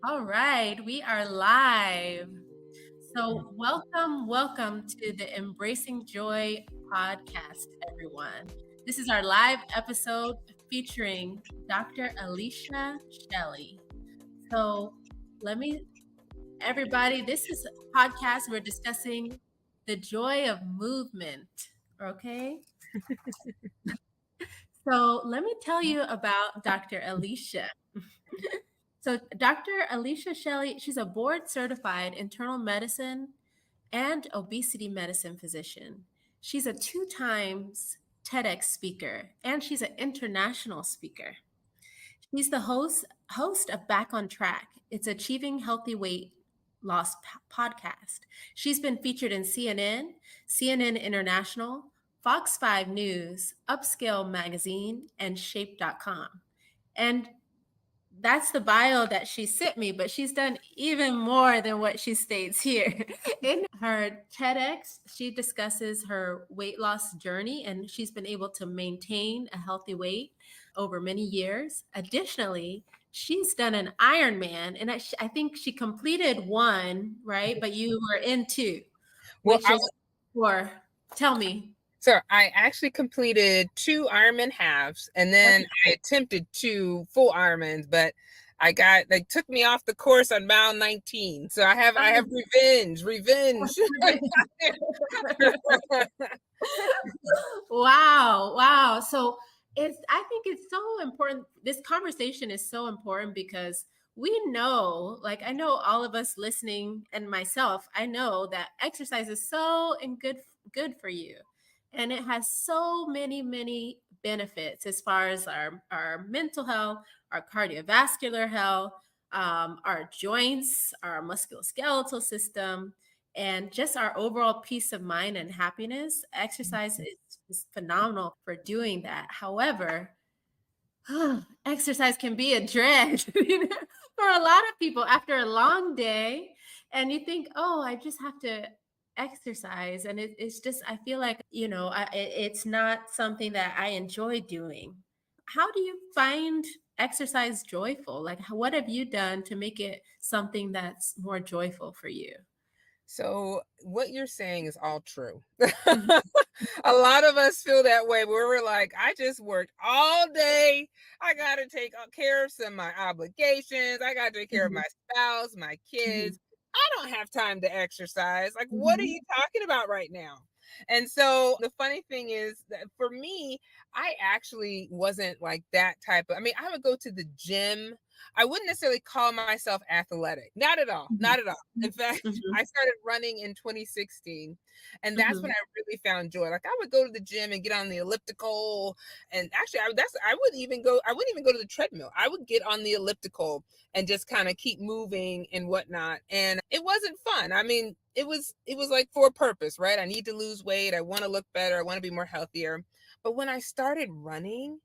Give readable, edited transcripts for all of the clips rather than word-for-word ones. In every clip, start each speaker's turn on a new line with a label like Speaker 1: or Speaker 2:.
Speaker 1: All right, we are live. So, welcome to the Embracing Joy podcast, everyone. This is our live episode featuring Dr. Alicia Shelly. So, let me, everybody, this is a podcast we're discussing the joy of movement. Okay. So, let me tell you about Dr. Alicia. So, Dr. Alicia Shelly, she's a board certified internal medicine and obesity medicine physician. She's a 2 times TEDx speaker and she's an international speaker. She's the host of Back on Track. It's Achieving Healthy Weight Loss podcast. She's been featured in CNN, CNN International, Fox 5 News, Upscale Magazine, and Shape.com. And that's the bio that she sent me, but she's done even more than what she states here. In her TEDx, she discusses her weight loss journey and she's been able to maintain a healthy weight over many years. Additionally, she's done an Ironman, and I think she completed one, right? But you were in two,
Speaker 2: Well,
Speaker 1: which is for, tell me.
Speaker 2: So I actually completed 2 Ironman halves, and then I attempted 2 full Ironmans, but they took me off the course on mile 19. So I have revenge.
Speaker 1: Wow. So I think it's so important. This conversation is so important because we know, like I know all of us listening and myself, I know that exercise is so good for you. And it has so many benefits as far as our mental health, our cardiovascular health, our joints, our musculoskeletal system, and just our overall peace of mind and happiness. Exercise is phenomenal for doing that. However, exercise can be a dread for a lot of people after a long day. And you think, oh, I just have to exercise. And it's just, I feel like, it's not something that I enjoy doing. How do you find exercise joyful? Like, what have you done to make it something that's more joyful for you?
Speaker 2: So what you're saying is all true.
Speaker 1: Mhm.
Speaker 2: A lot of us feel that way where we're like, I just worked all day. I got to take care of some of my obligations. I got to take care of
Speaker 1: Mhm.
Speaker 2: my spouse, my
Speaker 1: Mhm.
Speaker 2: kids. I don't have time to exercise. Like, what are
Speaker 1: Mhm.
Speaker 2: you talking about right now? And so the funny thing is that for me, I actually wasn't like that type of, I mean, I would go to the gym. I wouldn't necessarily call myself athletic. Not at all.
Speaker 1: Mhm.
Speaker 2: Not at all. In fact,
Speaker 1: Mhm.
Speaker 2: I started running in 2016, and that's when
Speaker 1: Mhm.
Speaker 2: I really found joy. Like I would go to the gym and get on the elliptical, and actually, I wouldn't even go to the treadmill. I would get on the elliptical and just kind of keep moving and whatnot. And it wasn't fun. I mean, it was like for a purpose, right? I need to lose weight. I want to look better. I want to be more healthier. But when I started running,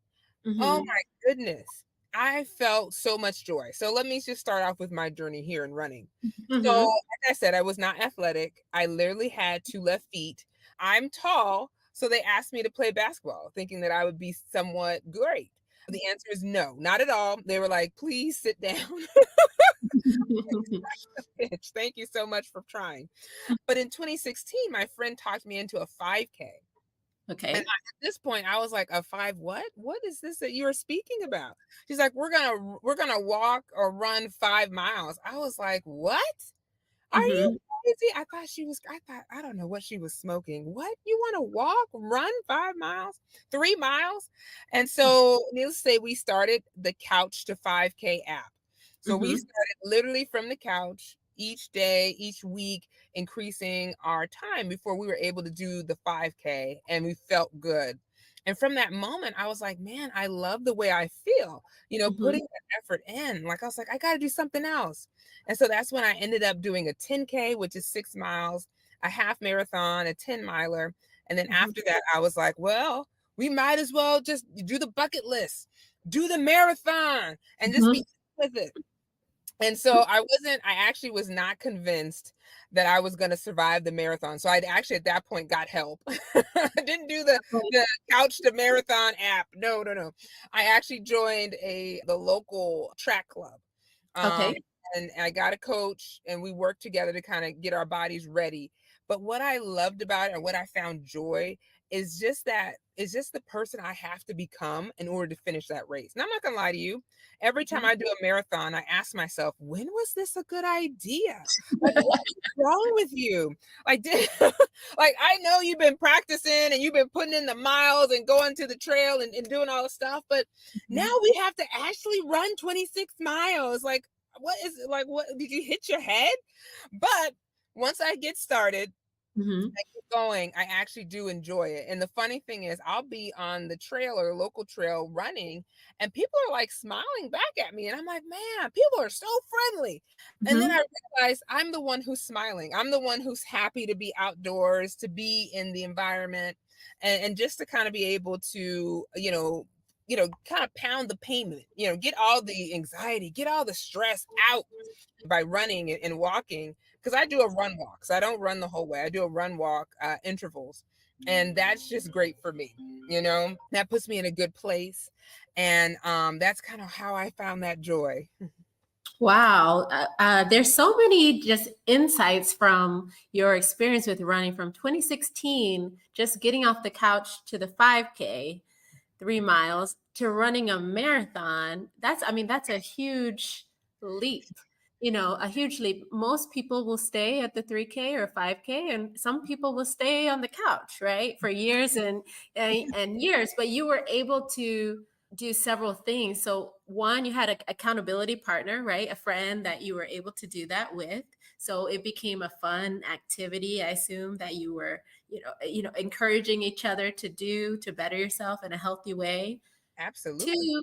Speaker 2: oh
Speaker 1: Mhm.
Speaker 2: my goodness, I felt so much joy. So let me just start off with my journey here in running. So,
Speaker 1: Mhm.
Speaker 2: like I said, I was not athletic. I literally had 2 left feet. I'm tall, so they asked me to play basketball, thinking that I would be somewhat great. The answer is no, not at all. They were like, please sit down. Bitch, thank you so much for trying. But in 2016, my friend talked me into a 5K. And
Speaker 1: Okay.
Speaker 2: at this point, I was like, "A five what? What is this that you are speaking about?" She's like, "We're gonna walk or run 5 miles." I was like, "What? Are you
Speaker 1: Mhm.
Speaker 2: crazy?" I don't know what she was smoking. What? You want to walk, run 5 miles, 3 miles? And so, needless to say, we started the Couch to 5K app. So we
Speaker 1: Mhm.
Speaker 2: started literally from the couch each day, each week, increasing our time before we were able to do the 5K, and we felt good. And from that moment, I was like, man, I love the way I feel,
Speaker 1: Mhm.
Speaker 2: putting that effort in. Like, I was like, I got to do something else. And so that's when I ended up doing a 10K, which is 6 miles, a half marathon, a 10 miler. And then
Speaker 1: Mhm.
Speaker 2: after that, I was like, well, we might as well just do the bucket list, do the marathon, and just be
Speaker 1: Mhm.
Speaker 2: with it. And so I actually was not convinced that I was going to survive the marathon. So I'd actually at that point got help. I didn't do the Couch to Marathon app. No. I actually joined the local track club. Um,
Speaker 1: Okay.
Speaker 2: and I got a coach and we worked together to kind of get our bodies ready. But what I loved about it and what I found joy is just the person I have to become in order to finish that race. And I'm not gonna lie to you, every time
Speaker 1: Mhm.
Speaker 2: I do a marathon, I ask myself, when was this a good idea? Like, what is wrong with you? Like, like I know you've been practicing and you've been putting in the miles and going to the trail and doing all the stuff, but now
Speaker 1: Mhm.
Speaker 2: we have to actually run 26 miles. Like, what is it? Like, what did you hit your head? But once I get started,
Speaker 1: Mhm.
Speaker 2: I keep going, I actually do enjoy it. And the funny thing is, I'll be on the trail or local trail running, and people are like smiling back at me. And I'm like, man, people are so friendly. And then I
Speaker 1: Mhm.
Speaker 2: realize I'm the one who's smiling. I'm the one who's happy to be outdoors, to be in the environment, and just to kind of be able to, kind of pound the pavement, get all the anxiety, get all the stress out by running and walking, because I do a run walk. So I don't run the whole way. I do a run walk intervals. And that's just great for me. That puts me in a good place. And that's kind of how I found that joy.
Speaker 1: Wow. There's so many just insights from your experience with running from 2016, just getting off the couch to the 5K, 3 miles, to running a marathon. I mean, that's a huge leap, a huge leap. Most people will stay at the 3K or 5K, and some people will stay on the couch, right, for years and years. But you were able to do several things. So, one, you had an accountability partner, right? A friend that you were able to do that with. So it became a fun activity. I assume that you were, encouraging each other to do to better yourself in a healthy way.
Speaker 2: Absolutely.
Speaker 1: Two,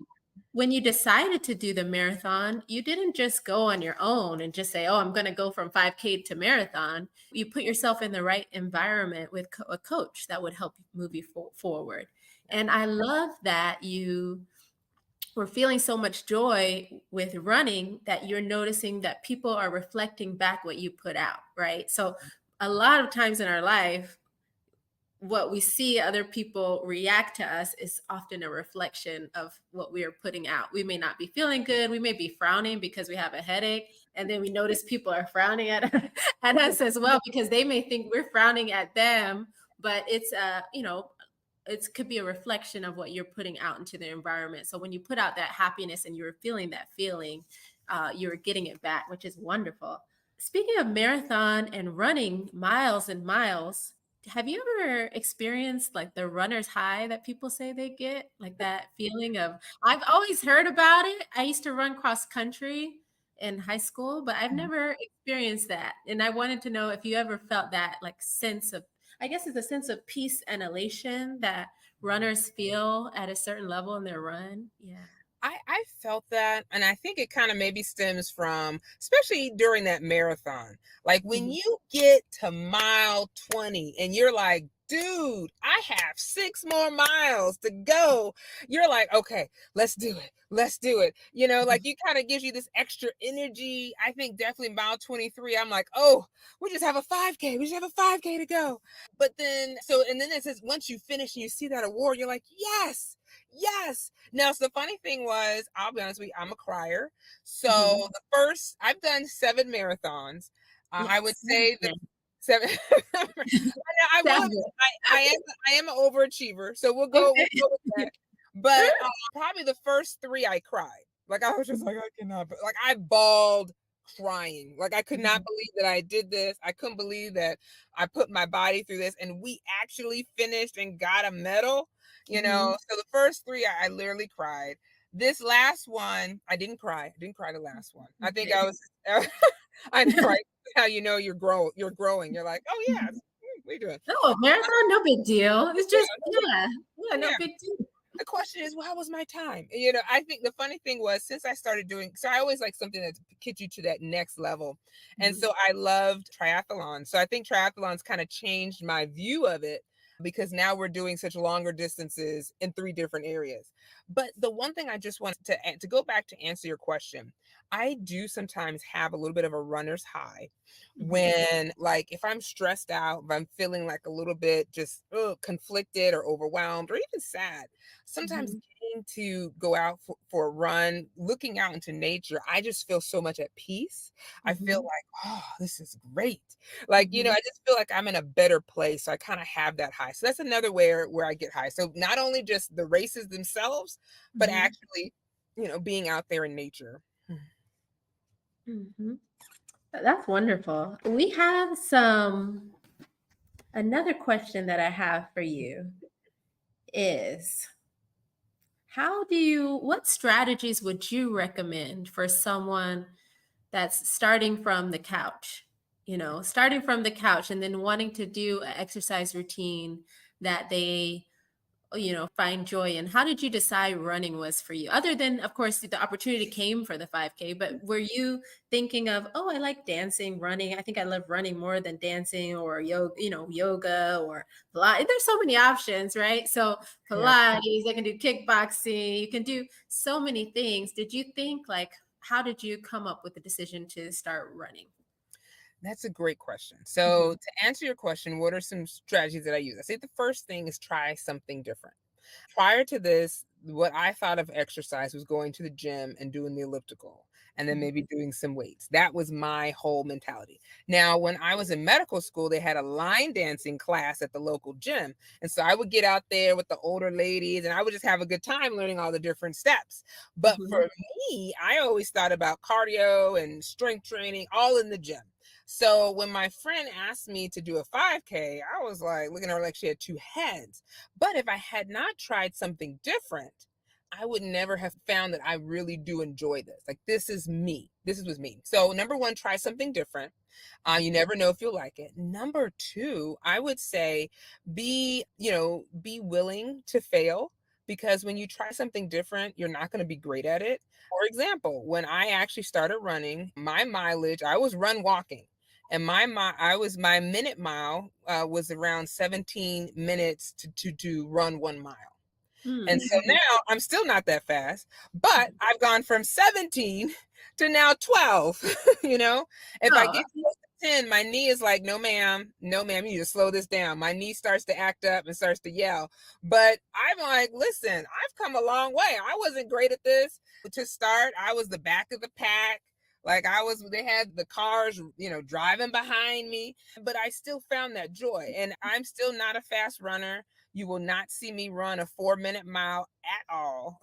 Speaker 1: when you decided to do the marathon, you didn't just go on your own and just say, "Oh, I'm going to go from 5K to marathon." You put yourself in the right environment with a coach that would help you move you forward. And I love that you were feeling so much joy with running that you're noticing that people are reflecting back what you put out, right? So a lot of times in our life, what we see other people react to us is often a reflection of what we are putting out. We may not be feeling good. We may be frowning because we have a headache. And then we notice people are frowning at, at us as well because they may think we're frowning at them. But it could be a reflection of what you're putting out into the environment. So when you put out that happiness and you're feeling that feeling, you're getting it back, which is wonderful. Speaking of marathon and running miles and miles, have you ever experienced like the runner's high that people say they get? Like that feeling of, I've always heard about it. I used to run cross country in high school, but I've never experienced that. And I wanted to know if you ever felt that like sense of, I guess it's a sense of peace and elation that runners feel at a certain level in their run. Yeah.
Speaker 2: I felt that, and I think it kind of maybe stems from, especially during that marathon, like when
Speaker 1: Mhm.
Speaker 2: you get to mile 20 and you're like, dude, I have 6 more miles to go. You're like, okay, let's do it. Let's do it. Like you kind of gives you this extra energy. I think definitely mile 23, I'm like, oh, we just have a 5K. We just have a 5K to go. But then, and then it says, once you finish and you see that award, you're like, yes, yes. Now, so the funny thing was, I'll be honest with you, I'm a crier.
Speaker 1: Mhm.
Speaker 2: So the first, I've done 7 marathons. I would
Speaker 1: Yes.
Speaker 2: say the seven. I will.
Speaker 1: Seven.
Speaker 2: I am an overachiever, so we'll
Speaker 1: Okay.
Speaker 2: go with that. But probably the first three, I cried. Like I was just like, I cannot. Like I bawled crying. Like I could not
Speaker 1: Mhm.
Speaker 2: believe that I did this. I couldn't believe that I put my body through this, and we actually finished and got a medal.
Speaker 1: Mhm.
Speaker 2: So the first three, I literally cried. This last one, I didn't cry. I didn't cry the last one. I think I
Speaker 1: Okay.
Speaker 2: was. I know, right? How you're growing. You're growing. You're like, oh yeah, we doing.
Speaker 1: No, marathon, no big deal. It's
Speaker 2: Yeah,
Speaker 1: just, yeah, yeah, no
Speaker 2: yeah.
Speaker 1: big deal.
Speaker 2: The question is, well, how was my time? I think the funny thing was, since I started doing, so I always like something that gets you to that next level. And
Speaker 1: Mhm.
Speaker 2: so I loved triathlon. So I think triathlon's kind of changed my view of it, because now we're doing such longer distances in 3 different areas. But the one thing I just wanted to go back to answer your question, I do sometimes have a little bit of a runner's high
Speaker 1: Mhm.
Speaker 2: when, like, if I'm stressed out, if I'm feeling like a little bit just conflicted or overwhelmed or even sad. Sometimes
Speaker 1: Mhm.
Speaker 2: getting to go out for a run, looking out into nature, I just feel so much at peace. I feel
Speaker 1: Mhm.
Speaker 2: like, oh, this is great. Like,
Speaker 1: Mhm.
Speaker 2: I just feel like I'm in a better place. So I kind of have that high. So that's another where I get high. So not only just the races themselves, but
Speaker 1: Mhm.
Speaker 2: actually, being out there in nature.
Speaker 1: Mhm. That's wonderful. We have another question that I have for you is what strategies would you recommend for someone that's starting from the couch? Starting from the couch and then wanting to do an exercise routine that they find joy in. How did you decide running was for you? Other than, of course, the opportunity came for the 5K, but were you thinking of, oh, I like dancing, running. I think I love running more than dancing, or yoga or Pilates. There's so many options, right? So
Speaker 2: Yeah.
Speaker 1: Pilates, I can do kickboxing, you can do so many things. Did you think like, how did you come up with the decision to start running?
Speaker 2: That's a great question. So,
Speaker 1: Mhm,
Speaker 2: to answer your question, what are some strategies that I use? I say the first thing is try something different. Prior to this, what I thought of exercise was going to the gym and doing the elliptical and then
Speaker 1: mhm,
Speaker 2: maybe doing some weights. That was my whole mentality. Now, when I was in medical school, they had a line dancing class at the local gym. And so I would get out there with the older ladies and I would just have a good time learning all the different steps. But for
Speaker 1: mhm,
Speaker 2: me, I always thought about cardio and strength training all in the gym. So when my friend asked me to do a 5K, I was like looking at her like she had two heads. But if I had not tried something different, I would never have found that I really do enjoy this. Like, this is me. This was me. So, number one, try something different. You never know if you'll like it. Number two, I would say be willing to fail, because when you try something different, you're not going to be great at it. For example, when I actually started running, my mileage, I was run walking. And my minute mile was around 17 minutes to run 1 mile. And
Speaker 1: mm,
Speaker 2: so now I'm still not that fast, but
Speaker 1: mhm.
Speaker 2: I've gone from 17 to now 12. If I
Speaker 1: Oh,
Speaker 2: get close to 10, my knee is like, no, ma'am, no, ma'am, you need to slow this down. My knee starts to act up and starts to yell. But I'm like, listen, I've come a long way. I wasn't great at this. To start, I was the back of the pack. Like, they had the cars, driving behind me, but I still found that joy. And I'm still not a fast runner. You will not see me run a 4-minute mile at all.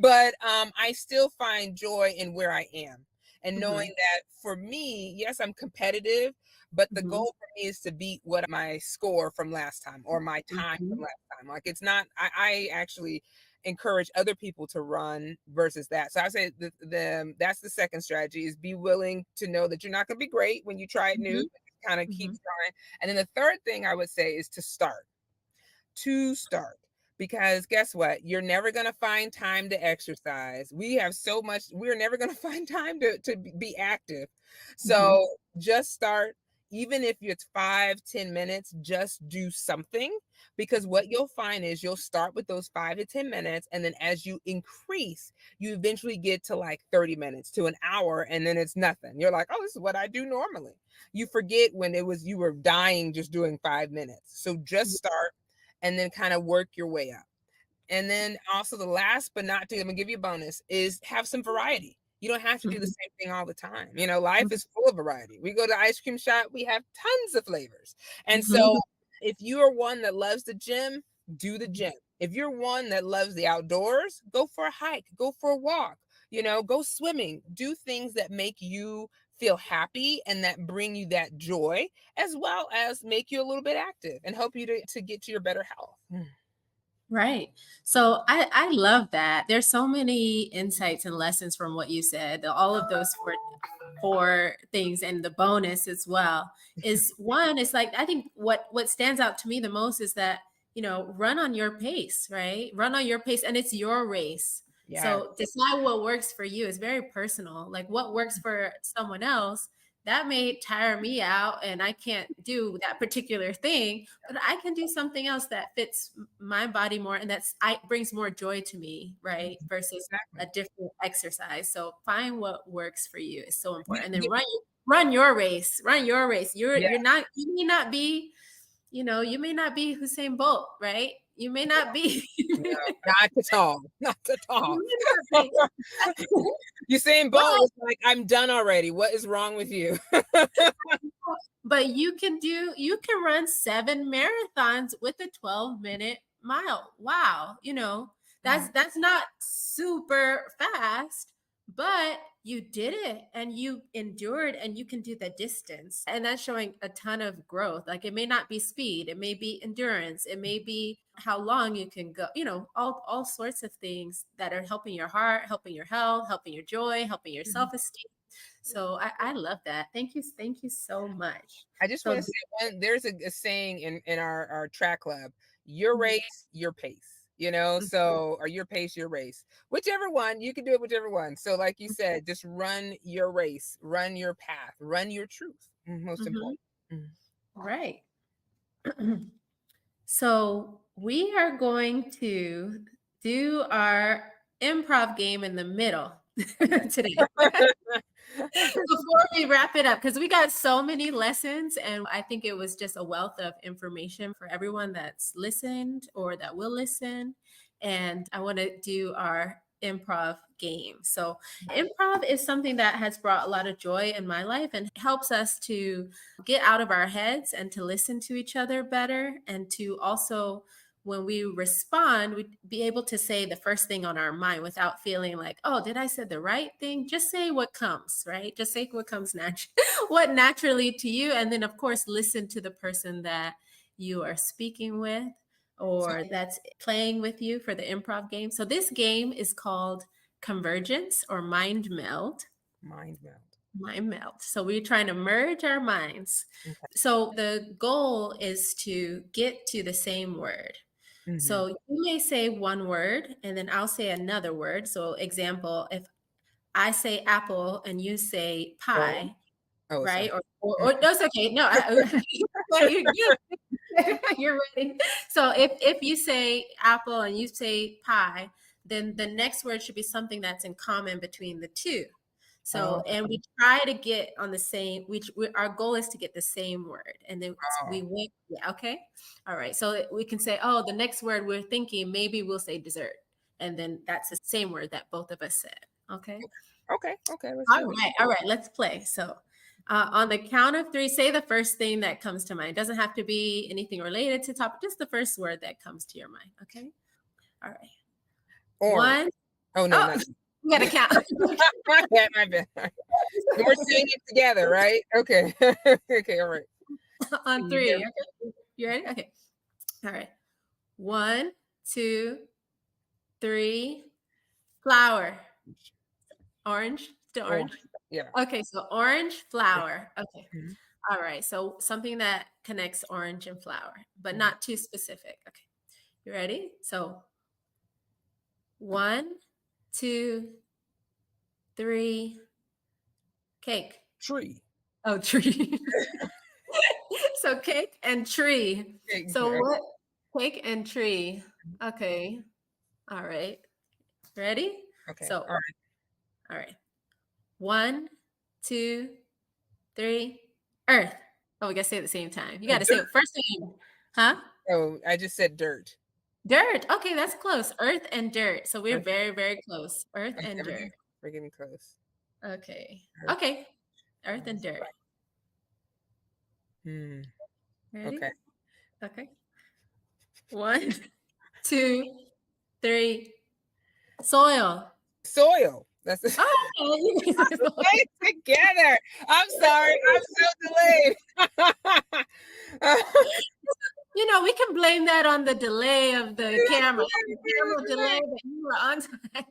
Speaker 2: But I still find joy in where I am. And knowing
Speaker 1: mhm,
Speaker 2: that for me, yes, I'm competitive, but the
Speaker 1: mhm,
Speaker 2: goal for me is to beat what my score from last time or my time from
Speaker 1: mhm,
Speaker 2: last time. Like, it's not, I actually encourage other people to run versus that. So I say that's the second strategy, is be willing to know that you're not going to be great when you try it new,
Speaker 1: mhm,
Speaker 2: kind of keep
Speaker 1: mhm,
Speaker 2: trying. And then the third thing I would say is to start, because guess what, you're never going to find time to exercise. We have so much, we're never going to find time to be active.
Speaker 1: mhm,
Speaker 2: So just start. Even if it's 5-10 minutes, just do something, because what you'll find is you'll start with those 5 to 10 minutes, and then as you increase, you eventually get to like 30 minutes to an hour, and then it's nothing. You're like, oh, this is what I do normally. You forget when it was you were dying just doing 5 minutes. So just
Speaker 1: mhm,
Speaker 2: start, and then kind of work your way up. And then also, the last but not least, I'm gonna give you a bonus, is have some variety. You don't have to do the
Speaker 1: mhm,
Speaker 2: same thing all the time. Life
Speaker 1: mhm,
Speaker 2: is full of variety. We go to ice cream shop, we have tons of flavors. And so
Speaker 1: mhm,
Speaker 2: if you are one that loves the gym, do the gym. If you're one that loves the outdoors, go for a hike, go for a walk, go swimming, do things that make you feel happy and that bring you that joy, as well as make you a little bit active and help you to get to your better health.
Speaker 1: Right. So I love that. There's so many insights and lessons from what you said. All of those four things, and the bonus as well is one. It's like, I think what stands out to me the most is that run on your pace, right? Run on your pace, and it's your race.
Speaker 2: Yes.
Speaker 1: So decide what works for you. It's very personal. Like, what works for someone else, that may tire me out and I can't do that particular thing, but I can do something else that fits my body more, and I brings more joy to me, right? Versus a
Speaker 2: Exactly.
Speaker 1: different exercise. So find what works for you is so
Speaker 2: You,
Speaker 1: important. And then
Speaker 2: you,
Speaker 1: run your race. Run your race.
Speaker 2: yeah,
Speaker 1: You may not be Usain Bolt, right? You may not be.
Speaker 2: No, not at all. Not at all.
Speaker 1: You may not be.
Speaker 2: Usain
Speaker 1: But
Speaker 2: Bolt is like, I'm done already. What is wrong with you?
Speaker 1: but you can run 7 marathons with a 12-minute mile. Wow, that's not super fast, but you did it and you endured and you can do the distance. And that's showing a ton of growth. Like it may not be speed, it may be endurance, it may be how long you can go, all sorts of things that are helping your heart, helping your health, helping your joy, helping your self-esteem. So I love that. Thank you. Thank you so much.
Speaker 2: I just
Speaker 1: So
Speaker 2: want to say there's a saying in our track club, your race, your pace, so or your pace, your race. Whichever one, you can do it whichever one. So like you said, just run your race, run your path, run your truth. Most important.
Speaker 1: Right. So we are going to do our improv game in the middle today. Before we wrap it up, because we got so many lessons, and I think it was just a wealth of information for everyone that's listened or that will listen. And I want to do our improv game. So, improv is something that has brought a lot of joy in my life and helps us to get out of our heads and to listen to each other better, and to also, when we respond, we'd be able to say the first thing on our mind without feeling like, oh, did I say the right thing? Just say what comes, right? Just say what comes what naturally to you. And then, of course, listen to the person that you are speaking with or that's playing with you for the improv game. So this game is called Convergence or Mind Meld.
Speaker 2: Mind meld.
Speaker 1: Mind meld. So we're trying to merge our minds.
Speaker 2: Okay.
Speaker 1: So the goal is to get to the same word. So you may say one word and then I'll say another word. So example, if I say apple and you say pie,
Speaker 2: Oh,
Speaker 1: right?
Speaker 2: sorry.
Speaker 1: Or that's okay. No, you're ready. So if you say apple and you say pie, then the next word should be something that's in common between the two. So, and we try to get on the same, our goal is to get the same word. And then we went, yeah, okay. All right. So we can say, oh, the next word we're thinking, maybe we'll say dessert. And then that's the same word that both of us said. Okay.
Speaker 2: Okay. Let's
Speaker 1: All
Speaker 2: do it.
Speaker 1: right. All right. Let's play. So on the count of 3, say the first thing that comes to mind. It doesn't have to be anything related to topic, just the first word that comes to your mind. Okay. All right.
Speaker 2: Orange.
Speaker 1: 1.
Speaker 2: Oh, no,
Speaker 1: Oh,
Speaker 2: not.
Speaker 1: you got to count.
Speaker 2: Yeah, my bad. We're saying it together, right? Okay. Okay, all right.
Speaker 1: On 3. Okay. You ready? Okay. All right. 1, 2, 3. Flower. Orange. Still orange.
Speaker 2: Yeah.
Speaker 1: Okay. So orange, flower. Okay. All right. So something that connects orange and flower, but not too specific. Okay. You ready? So 1, 2, 3. Cake.
Speaker 2: Tree.
Speaker 1: Oh, tree. So cake and tree. So what? Cake and tree. Okay. All right. Ready?
Speaker 2: Okay.
Speaker 1: So,
Speaker 2: All right.
Speaker 1: all right. 1, 2, 3. Earth. Oh, we got to say it at the same time. You got to say it first thing. Huh?
Speaker 2: Oh, I just said dirt.
Speaker 1: Dirt. Okay, that's close. Earth and dirt. So we're very, very close. Earth and dirt.
Speaker 2: We're getting close.
Speaker 1: Okay. Okay. Earth and dirt. Ready?
Speaker 2: Okay.
Speaker 1: Okay. 1, 2, 3. Soil.
Speaker 2: Soil. That's the
Speaker 1: Oh,
Speaker 2: Stay together. I'm sorry. I'm so delayed.
Speaker 1: we can blame that on the delay of the camera. The camera delay, but you were on time.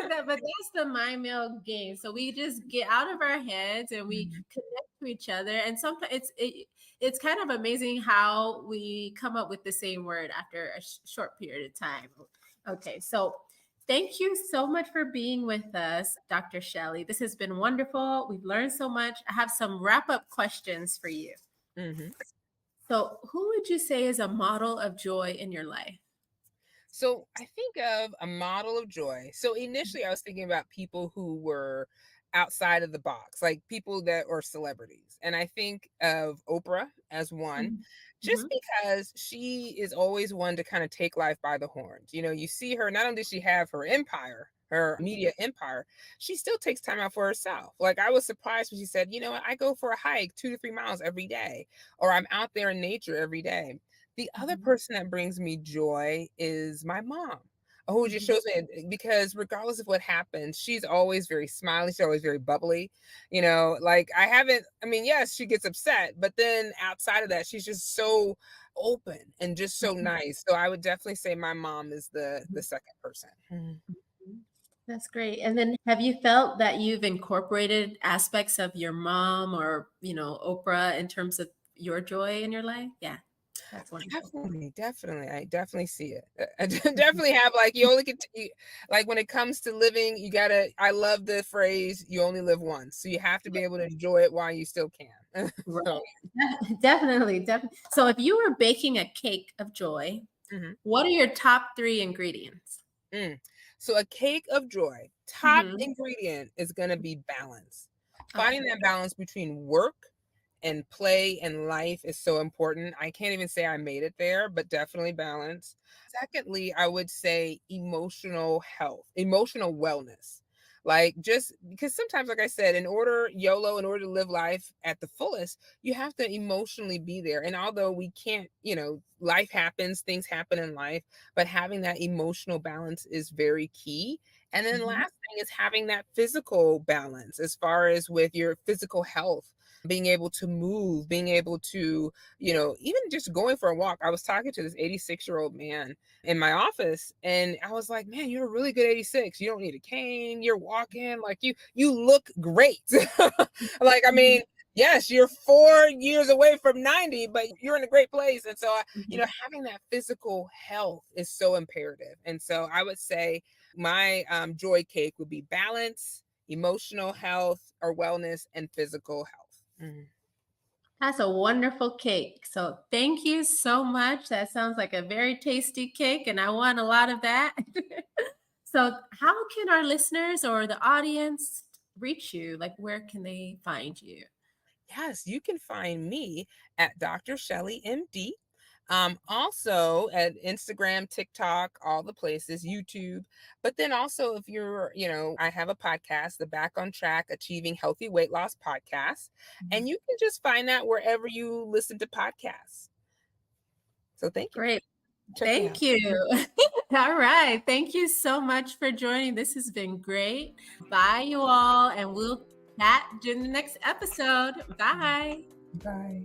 Speaker 1: But that's the mind meld game. So we just get out of our heads and we connect to each other. And sometimes it's kind of amazing how we come up with the same word after a short period of time. Okay, so thank you so much for being with us, Dr. Shelly. This has been wonderful. We've learned so much. I have some wrap-up questions for you. So who would you say is a model of joy in your life?
Speaker 2: So I think of a model of joy. So initially I was thinking about people who were outside of the box, like people that are celebrities. And I think of Oprah as one,
Speaker 1: Mhm.
Speaker 2: just
Speaker 1: Mhm.
Speaker 2: because she is always one to kind of take life by the horns. You know, you see her, not only does she have her empire, her media empire, she still takes time out for herself. Like I was surprised when she said, you know what, I go for a hike 2 to 3 miles every day, or I'm out there in nature every day. The other
Speaker 1: Mhm.
Speaker 2: person that brings me joy is my mom, who just
Speaker 1: Mhm.
Speaker 2: shows me, because regardless of what happens, she's always very smiley. She's always very bubbly. You know, like I haven't, I mean, yes, she gets upset, but then outside of that, she's just so open and just so
Speaker 1: Mhm.
Speaker 2: nice. So I would definitely say my mom is the
Speaker 1: Mhm.
Speaker 2: second person. Mhm.
Speaker 1: Mhm. That's great. And then have you felt that you've incorporated aspects of your mom or, Oprah in terms of your joy in your life? Yeah, that's wonderful.
Speaker 2: Definitely, definitely. I definitely see it. I
Speaker 1: Mhm.
Speaker 2: definitely have, like, you only get to, like when it comes to living, you gotta, I love the phrase, you only live once. So you have to be able to enjoy it while you still can.
Speaker 1: Right.
Speaker 2: So
Speaker 1: Definitely, definitely. So if you were baking a cake of joy,
Speaker 2: mhm.
Speaker 1: what are your top 3 ingredients?
Speaker 2: Mm. So a cake of joy, top
Speaker 1: Mhm.
Speaker 2: ingredient is gonna be balance. Finding
Speaker 1: Okay.
Speaker 2: that balance between work and play and life is so important. I can't even say I made it there, but definitely balance. Secondly, I would say emotional health, emotional wellness. Like just because sometimes, like I said, in order to live life at the fullest, you have to emotionally be there. And although we can't, life happens, things happen in life, but having that emotional balance is very key. And then
Speaker 1: Mhm.
Speaker 2: last thing is having that physical balance as far as with your physical health, being able to move, being able to, even just going for a walk. I was talking to this 86-year-old man in my office, and I was like, "Man, you're a really good 86. You don't need a cane. You're walking like you look great." Like, I
Speaker 1: Mhm.
Speaker 2: mean, yes, you're 4 years away from 90, but you're in a great place. And so,
Speaker 1: Mhm.
Speaker 2: having that physical health is so imperative. And so, I would say my joy cake would be balance, emotional health or wellness, and physical health. Mhm.
Speaker 1: That's a wonderful cake. So thank you so much. That sounds like a very tasty cake, and I want a lot of that. So how can our listeners or the audience reach you? Like, where can they find you?
Speaker 2: Yes, you can find me at Dr. Shelly MD. Also at Instagram, TikTok, all the places, YouTube. But then also, if you're, I have a podcast, the Back on Track Achieving Healthy Weight Loss podcast,
Speaker 1: Mhm.
Speaker 2: and you can just find that wherever you listen to podcasts. So thank you.
Speaker 1: Great.
Speaker 2: Check me
Speaker 1: Thank
Speaker 2: out.
Speaker 1: you. All right. Thank you so much for joining. This has been great. Bye, you all, and we'll chat during the next episode. Bye.
Speaker 2: Bye.